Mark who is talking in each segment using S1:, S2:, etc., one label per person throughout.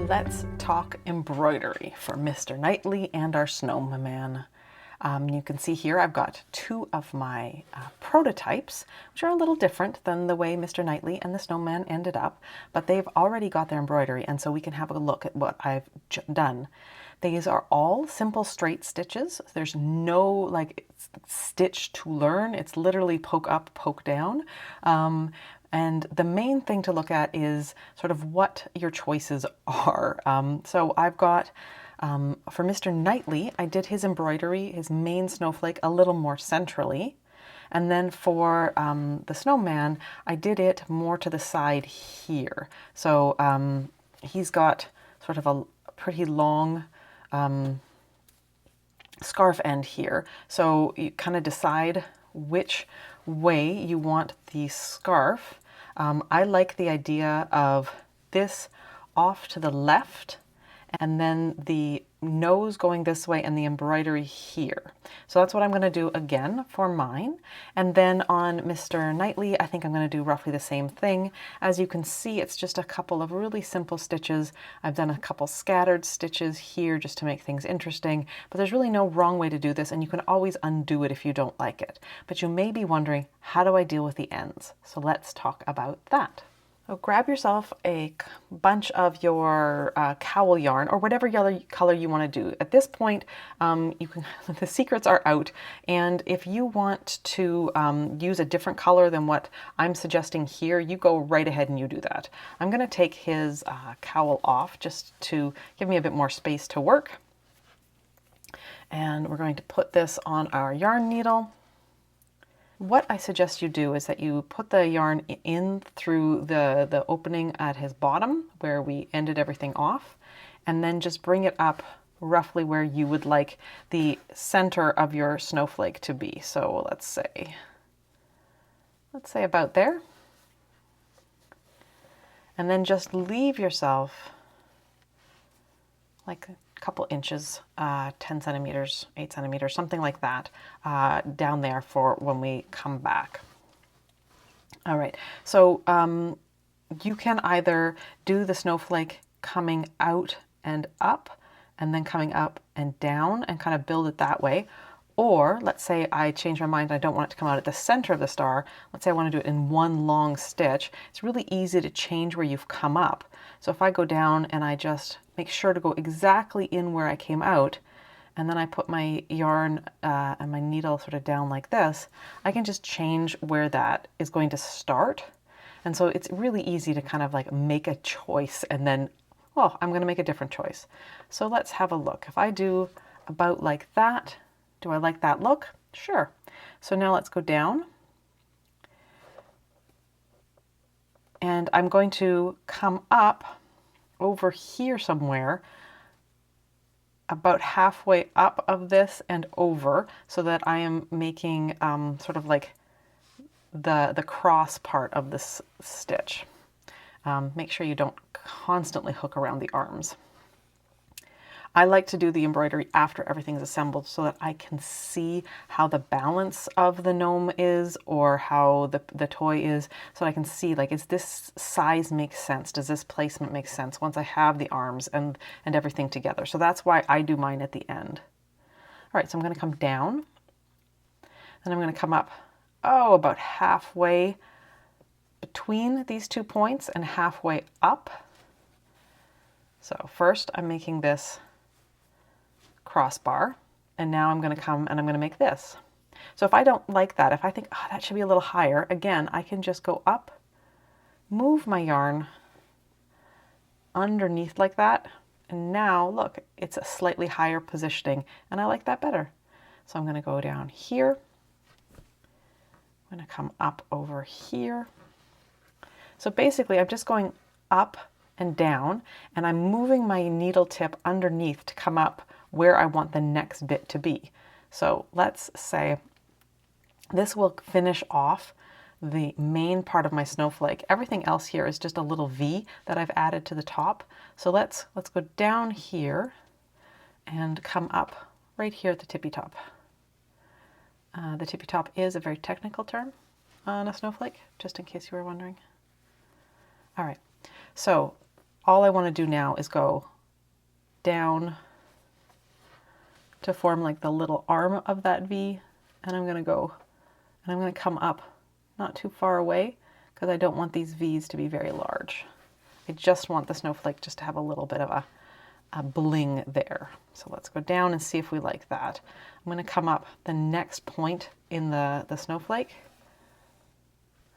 S1: Let's talk embroidery for Mr. Knightley and our snowman. You can see here I've got two of my prototypes, which are a little different than the way Mr. Knightley and the snowman ended up, but they've already got their embroidery, and so we can have a look at what I've done. These are all simple straight stitches. There's no like stitch to learn. It's literally poke up, poke down. And the main thing to look at is sort of what your choices are. So I've got, for Mr. Knightley, I did his embroidery, his main snowflake, a little more centrally. And then for the snowman, I did it more to the side here. So he's got sort of a pretty long scarf end here. So you kind of decide which way you want the scarf. I like the idea of this off to the left and then the nose going this way and the embroidery here. So that's what I'm going to do again for mine. And then on Mr. Knightley, I think I'm going to do roughly the same thing. As you can see, it's just a couple of really simple stitches. I've done a couple scattered stitches here just to make things interesting, but there's really no wrong way to do this, and you can always undo it if you don't like it. But you may be wondering, how do I deal with the ends? So let's talk about that. So grab yourself a bunch of your cowl yarn or whatever color you want to do. At this point, the secrets are out, and if you want to use a different color than what I'm suggesting here, you go right ahead and you do that. I'm going to take his cowl off just to give me a bit more space to work. And we're going to put this on our yarn needle. What I suggest you do is that you put the yarn in through the opening at his bottom where we ended everything off, and then just bring it up roughly where you would like the center of your snowflake to be. So let's say about there. And then just leave yourself like a couple inches, 10 centimeters, 8 centimeters, something like that, down there for when we come back. All right, so you can either do the snowflake coming out and up, and then coming up and down, and kind of build it that way. Or let's say I change my mind, I don't want it to come out at the center of the star. Let's say I want to do it in one long stitch. It's really easy to change where you've come up. So if I go down and I just make sure to go exactly in where I came out, and then I put my yarn and my needle sort of down like this, I can just change where that is going to start. And so it's really easy to kind of like make a choice and then, well, I'm going to make a different choice. So let's have a look. If I do about like that, do I like that look? Sure. So now let's go down. And I'm going to come up over here somewhere, about halfway up of this and over, so that I am making sort of like the cross part of this stitch. Make sure you don't constantly hook around the arms. I like to do the embroidery after everything's assembled so that I can see how the balance of the gnome is, or how the toy is, so I can see, like, is this size make sense? Does this placement make sense once I have the arms and everything together? So that's why I do mine at the end. All right, so I'm going to come down, and I'm going to come up, about halfway between these 2 points and halfway up. So first I'm making this crossbar, and now I'm going to come and I'm going to make this. So if I don't like that, if I think, that should be a little higher, again, I can just go up, move my yarn underneath like that, and now look, it's a slightly higher positioning, and I like that better. So I'm going to go down here, I'm going to come up over here. So basically I'm just going up and down, and I'm moving my needle tip underneath to come up where I want the next bit to be. So let's say this will finish off the main part of my snowflake. Everything else here is just a little V that I've added to the top. So let's go down here and come up right here at the tippy top. The tippy top is a very technical term on a snowflake, just in case you were wondering. All right, so all I want to do now is go down to form like the little arm of that V, and I'm going to come up not too far away because I don't want these V's to be very large. I just want the snowflake just to have a little bit of a bling there. So let's go down and see if we like that. I'm going to come up the next point in the snowflake.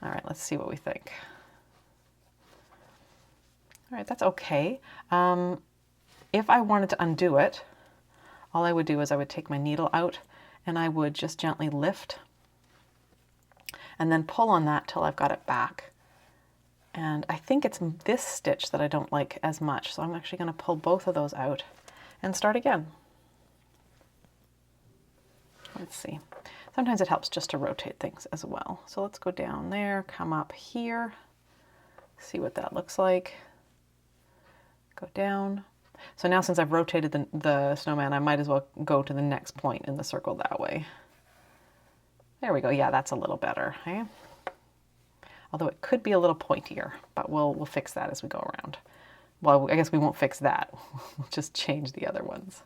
S1: All right, let's see what we think. All right, that's okay. If I wanted to undo it, all I would do is I would take my needle out and I would just gently lift and then pull on that till I've got it back. And I think it's this stitch that I don't like as much, so I'm actually going to pull both of those out and start again. Let's see. Sometimes it helps just to rotate things as well. So let's go down there, come up here, see what that looks like. Go down. So now since I've rotated the snowman, I might as well go to the next point in the circle that way. There we go. Yeah, that's a little better. Okay? Although it could be a little pointier, but we'll fix that as we go around. Well, I guess we won't fix that. We'll just change the other ones.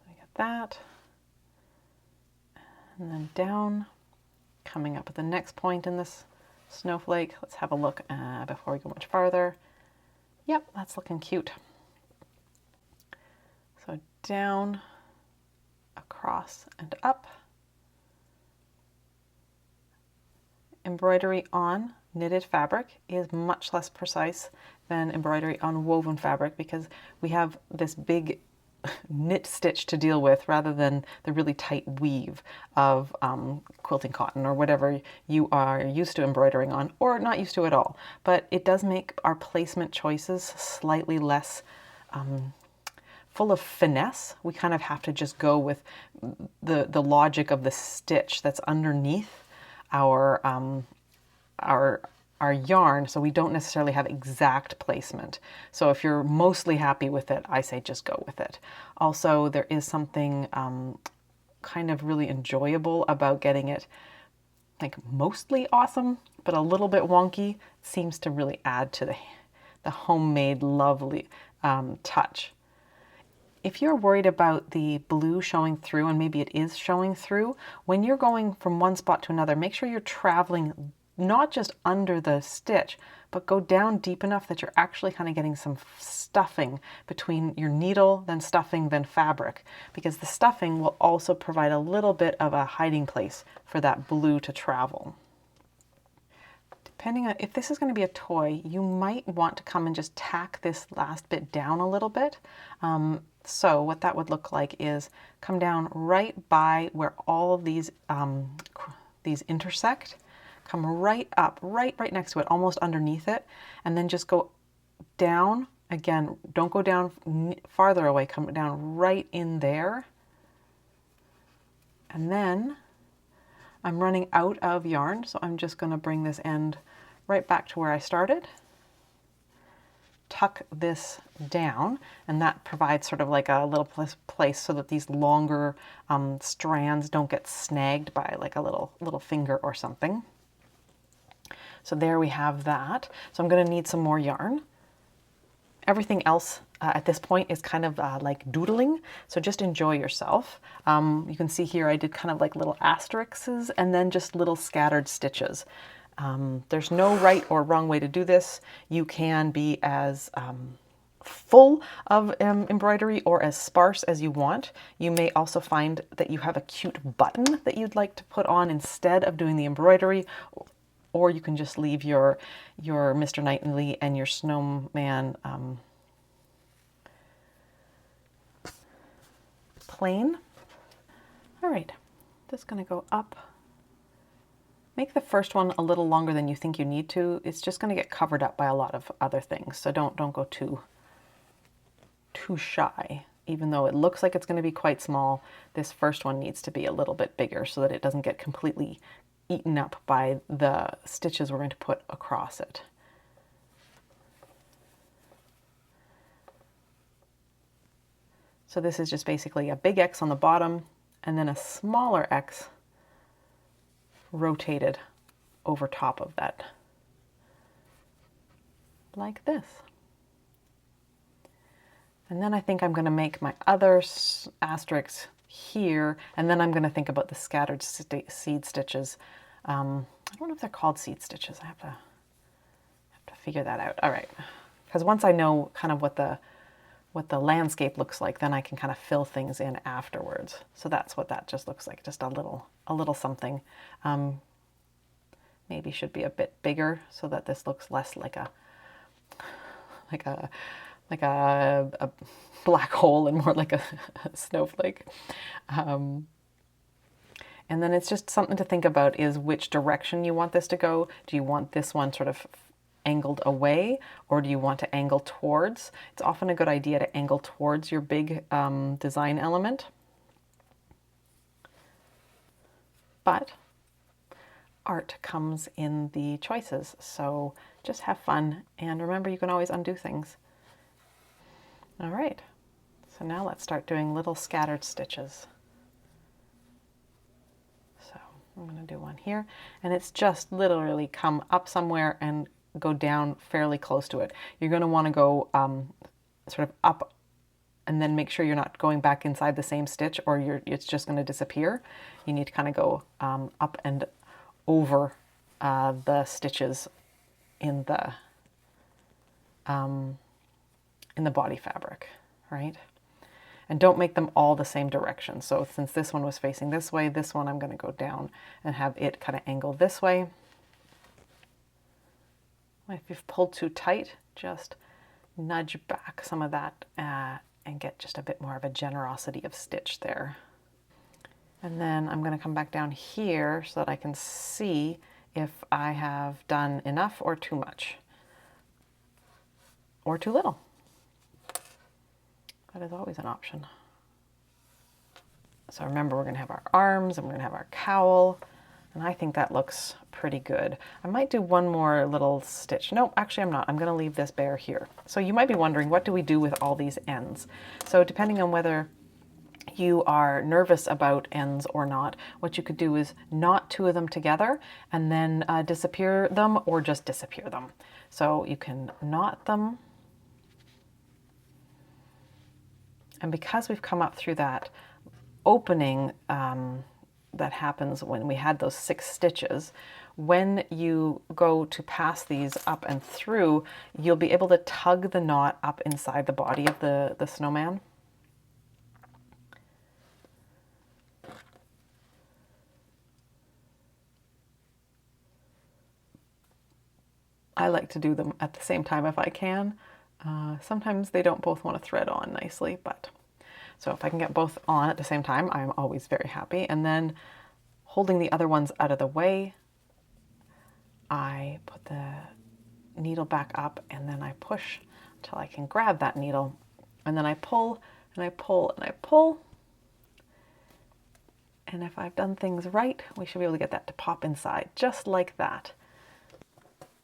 S1: I get that. And then down, coming up at the next point in this snowflake. Let's have a look before we go much farther. Yep, that's looking cute. So down, across, and up. Embroidery on knitted fabric is much less precise than embroidery on woven fabric because we have this big knit stitch to deal with rather than the really tight weave of quilting cotton or whatever you are used to embroidering on, or not used to at all. But it does make our placement choices slightly less full of finesse. We kind of have to just go with the logic of the stitch that's underneath our yarn, so we don't necessarily have exact placement. So if you're mostly happy with it, I say just go with it. Also, there is something kind of really enjoyable about getting it like mostly awesome, but a little bit wonky. It seems to really add to the homemade lovely touch. If you're worried about the blue showing through, and maybe it is showing through, when you're going from one spot to another, make sure you're traveling not just under the stitch, but go down deep enough that you're actually kind of getting some stuffing between your needle, then stuffing, then fabric, because the stuffing will also provide a little bit of a hiding place for that blue to travel. Depending on if this is going to be a toy, you might want to come and just tack this last bit down a little bit. So what that would look like is come down right by where all of these intersect, come right up, right next to it, almost underneath it, and then just go down. Again, don't go down farther away, come down right in there. And then I'm running out of yarn, so I'm just going to bring this end right back to where I started. Tuck this down, and that provides sort of like a little place so that these longer strands don't get snagged by like a little finger or something. So there we have that. So I'm going to need some more yarn. Everything else at this point is kind of like doodling, so just enjoy yourself. You can see here I did kind of like little asterisks and then just little scattered stitches. There's no right or wrong way to do this. You can be as full of embroidery or as sparse as you want. You may also find that you have a cute button that you'd like to put on instead of doing the embroidery, or you can just leave your Mr. Knightley and your snowman plain. All right, just gonna go up. Make the first one a little longer than you think you need to. It's just going to get covered up by a lot of other things, so don't go too shy. Even though it looks like it's going to be quite small, this first one needs to be a little bit bigger so that it doesn't get completely eaten up by the stitches we're going to put across it. So this is just basically a big X on the bottom and then a smaller X rotated over top of that. like this. And then I think I'm going to make my other asterisks here, and then I'm going to think about the scattered seed stitches. I don't know if they're called seed stitches. I have to figure that out. All right, because once I know kind of what the landscape looks like, then I can kind of fill things in afterwards. So that's what that just looks like, just a little something. Maybe should be a bit bigger so that this looks less like a black hole and more like a snowflake. And then it's just something to think about is which direction you want this to go. Do you want this one sort of angled away, or do you want to angle towards? It's often a good idea to angle towards your big design element. But art comes in the choices, so just have fun, and remember you can always undo things. All right, so now let's start doing little scattered stitches. So I'm going to do one here, and it's just literally come up somewhere and go down fairly close to it. You're going to want to go sort of up and then make sure you're not going back inside the same stitch, or it's just going to disappear. You need to kind of go up and over the stitches in the body fabric, right? And don't make them all the same direction. So since this one was facing this way, this one I'm going to go down and have it kind of angle this way. If you've pulled too tight, just nudge back some of that and get just a bit more of a generosity of stitch there. And then I'm going to come back down here so that I can see if I have done enough or too much or too little. That is always an option. So remember, we're going to have our arms and we're going to have our cowl, and I think that looks pretty good. I might do one more little stitch. No, actually I'm not. I'm going to leave this bare here. So you might be wondering, what do we do with all these ends? So depending on whether you are nervous about ends or not, what you could do is knot two of them together and then disappear them, or just disappear them. So you can knot them. And because we've come up through that opening that happens when we had those 6 stitches, when you go to pass these up and through, you'll be able to tug the knot up inside the body of the snowman. I like to do them at the same time if I can. Sometimes they don't both want to thread on nicely, but so if I can get both on at the same time, I'm always very happy. And then holding the other ones out of the way, I put the needle back up and then I push until I can grab that needle. And then I pull and I pull and I pull. And if I've done things right, we should be able to get that to pop inside, just like that.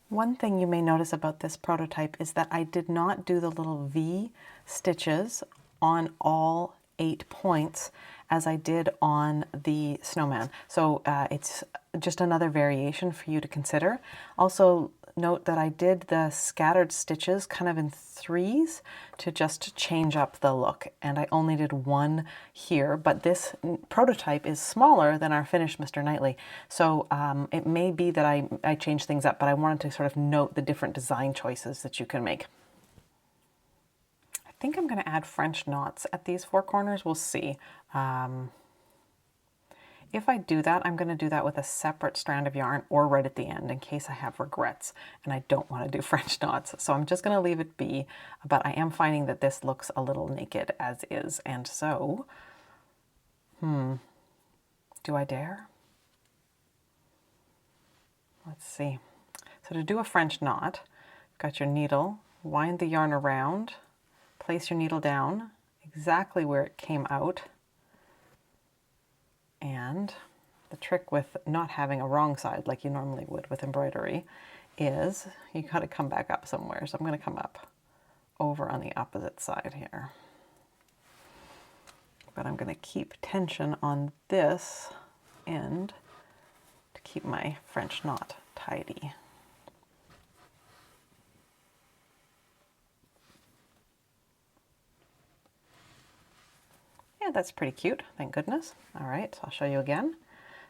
S1: One thing you may notice about this prototype is that I did not do the little V stitches on all 8 points as I did on the snowman. So it's just another variation for you to consider. Also note that I did the scattered stitches kind of in 3s to just change up the look, and I only did 1 here, but this prototype is smaller than our finished Mr. Knightley. So it may be that I changed things up, but I wanted to sort of note the different design choices that you can make. I think I'm going to add French knots at these 4 corners. We'll see. If I do that, I'm going to do that with a separate strand of yarn or right at the end in case I have regrets and I don't want to do French knots. So I'm just going to leave it be, but I am finding that this looks a little naked as is. And so, do I dare? Let's see. So to do a French knot, you've got your needle, wind the yarn around, place your needle down exactly where it came out. And the trick with not having a wrong side like you normally would with embroidery is you got to come back up somewhere. So I'm going to come up over on the opposite side here. But I'm going to keep tension on this end to keep my French knot tidy. That's pretty cute, thank goodness. All right, so I'll show you again.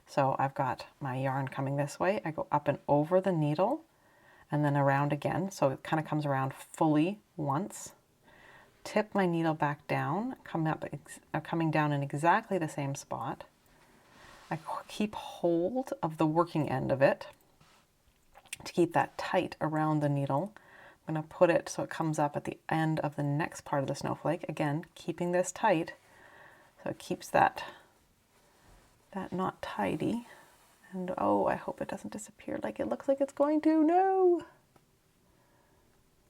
S1: So I've got my yarn coming this way. I go up and over the needle and then around again. So it kind of comes around fully once. Tip my needle back down, coming down in exactly the same spot. I keep hold of the working end of it to keep that tight around the needle. I'm going to put it so it comes up at the end of the next part of the snowflake. Again, keeping this tight so it keeps that knot tidy. And oh, I hope it doesn't disappear like it looks like it's going to. No!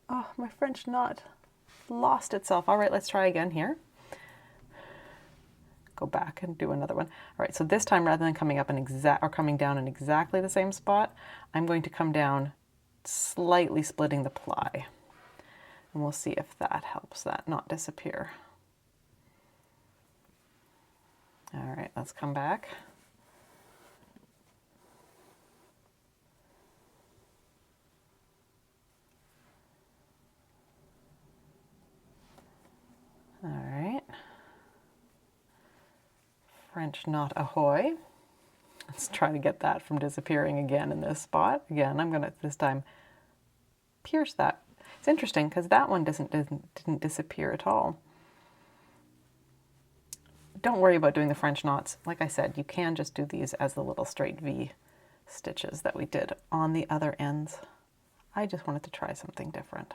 S1: Oh, my French knot lost itself. All right, let's try again here. Go back and do another one. All right, so this time rather than coming up coming down in exactly the same spot, I'm going to come down slightly splitting the ply. And we'll see if that helps that not disappear. All right, let's come back. All right. French knot ahoy. Let's try to get that from disappearing again in this spot. Again, I'm gonna this time pierce that. It's interesting because that one didn't disappear at all. Don't worry about doing the French knots. Like I said, you can just do these as the little straight V stitches that we did on the other ends. I just wanted to try something different.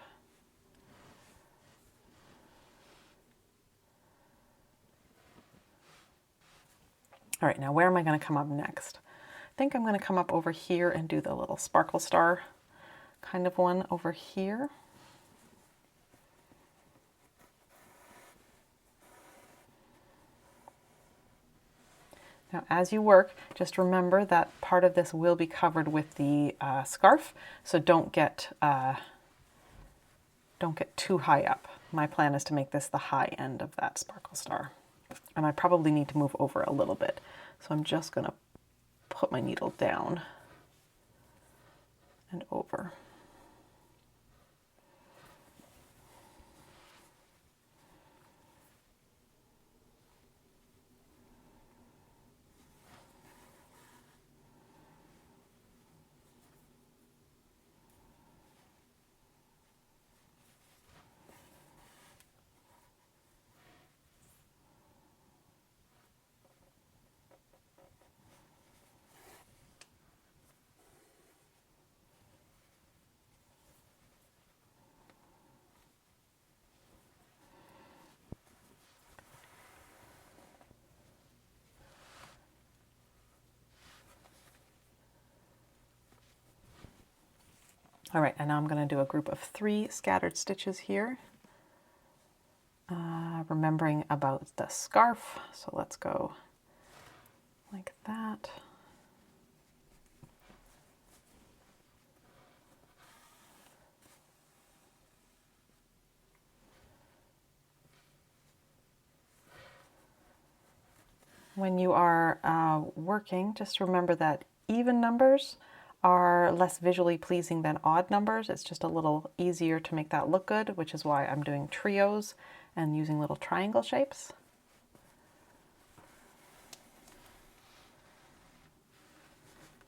S1: All right, now where am I going to come up next? I think I'm going to come up over here and do the little sparkle star kind of one over here. Now, as you work, just remember that part of this will be covered with the scarf, so don't get too high up. My plan is to make this the high end of that sparkle star. And I probably need to move over a little bit. So I'm just going to put my needle down and over. All right, and now I'm going to do a group of 3 scattered stitches here, remembering about the scarf. So let's go like that. When you are working, just remember that even numbers are less visually pleasing than odd numbers. It's just a little easier to make that look good, which is why I'm doing trios and using little triangle shapes.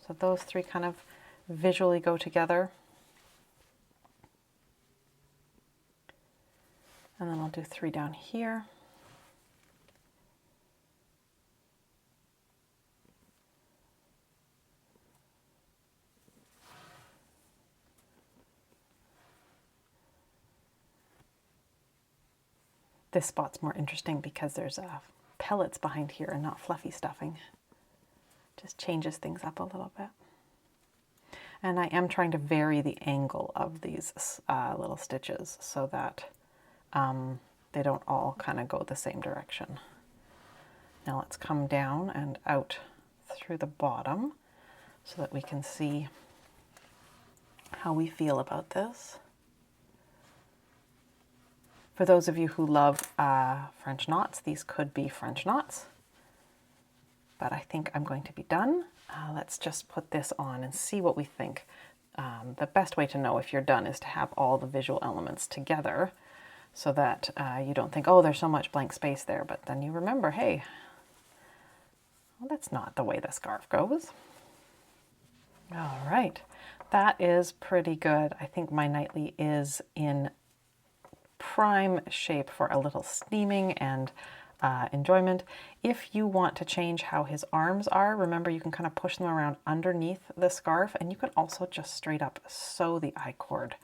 S1: So those 3 kind of visually go together. And then I'll do 3 down here. This spot's more interesting because there's pellets behind here and not fluffy stuffing. Just changes things up a little bit. And I am trying to vary the angle of these little stitches so that they don't all kind of go the same direction. Now let's come down and out through the bottom so that we can see how we feel about this. For those of you who love French knots, these could be French knots, but I think I'm going to be done. Let's just put this on and see what we think. The best way to know if you're done is to have all the visual elements together. so that you don't think, oh, there's so much blank space there, but then you remember, hey, well, that's not the way the scarf goes. All right, that is pretty good. I think my nightly is in prime shape for a little steaming and enjoyment. If you want to change how his arms are, remember you can kind of push them around underneath the scarf, and you can also just straight up sew the I-cord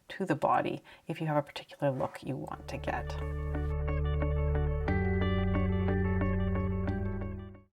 S1: to the body if you have a particular look you want to get.